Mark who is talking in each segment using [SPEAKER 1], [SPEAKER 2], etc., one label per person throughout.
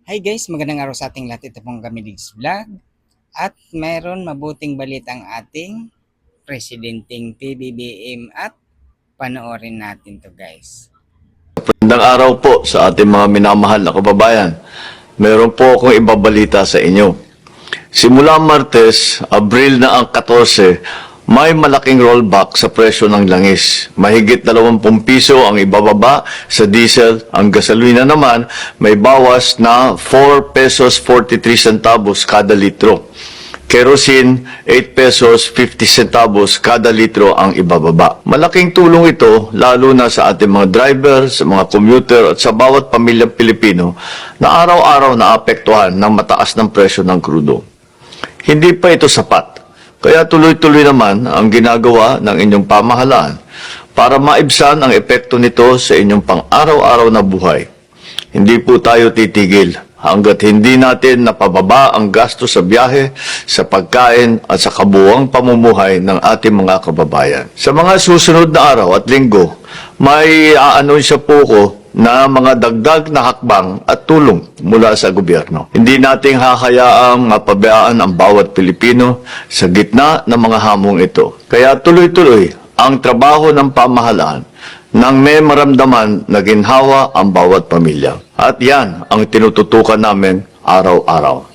[SPEAKER 1] Hi guys, magandang araw sa ating lahat. Ito pong Gamidigs Vlog. At mayroon mabuting balitang ating Presidenteng PBBM at panoorin natin to guys.
[SPEAKER 2] Magandang araw po sa ating mga minamahal na kababayan. Meron po akong ibabalita sa inyo. Simula Martes, Abril na ang 14, may malaking rollback sa presyo ng langis. Mahigit 20 piso ang ibababa sa diesel. Ang gasolina naman may bawas na 4 pesos 43 centavos kada litro. Kerosene, 8 pesos 50 centavos kada litro ang ibababa. Malaking tulong ito lalo na sa ating mga driver, sa mga commuter at sa bawat pamilyang Pilipino na araw-araw naapektuhan ng mataas ng presyo ng krudo. Hindi pa ito sapat, kaya tuloy-tuloy naman ang ginagawa ng inyong pamahalaan para maibsan ang epekto nito sa inyong pang-araw-araw na buhay. Hindi po tayo titigil hanggat hindi natin napababa ang gasto sa biyahe, sa pagkain at sa kabuuang pamumuhay ng ating mga kababayan. Sa mga susunod na araw at linggo, may aanunsya po ko na mga dagdag na hakbang at tulong mula sa gobyerno. Hindi nating hahayaang mapabayaan ang bawat Pilipino sa gitna ng mga hamong ito. Kaya tuloy-tuloy ang trabaho ng pamahalaan nang may maramdaman na ginhawa ang bawat pamilya. At yan ang tinututukan namin araw-araw.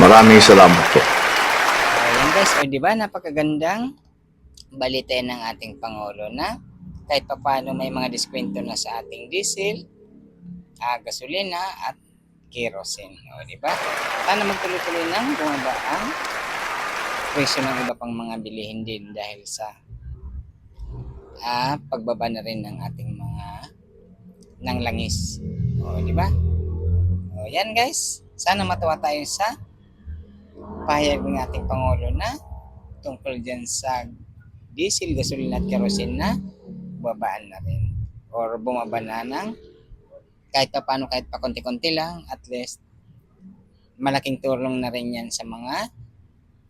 [SPEAKER 2] Maraming salamat po.
[SPEAKER 1] Ayan guys, o diba napakagandang balita ng ating Pangulo na kahit papaano may mga diskwento na sa ating diesel, gasolina at kerosene. O diba? Sana magtuloy-tuloy nang bumaba ang presyo ng iba pang mga bilihin din dahil sa pagbaba na rin ng ating mga ng langis. O, di ba? O, yan guys. Sana matuwa tayo sa pahayag ng ating Pangulo na tungkol dyan sa diesel, gasolina at kerosene na babaan na rin. Or bumaba na ng kahit pa paano, kahit pa konti-konti lang, at least malaking tulong na rin yan sa mga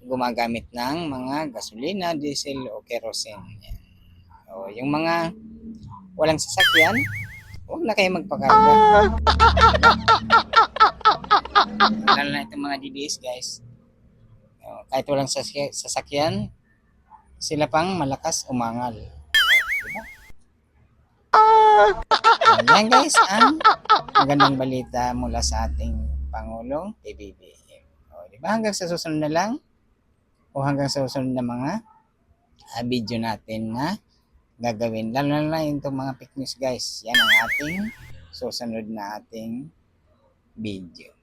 [SPEAKER 1] gumagamit ng mga gasolina, diesel o kerosene. Yan. O, yung mga walang sasakyan, huwag na kayo magpakarga. Lalo na itong mga DDS guys. O, kahit walang sasakyan, sila pang malakas umangal. Diba? Yan guys, ang magandang balita mula sa ating Pangulong PBBM. O, diba? Hanggang sa susunod na lang, o hanggang sa susunod na mga video natin na gagawin. Lalo na yung mga fake news guys. Yan ang ating susunod na ating video.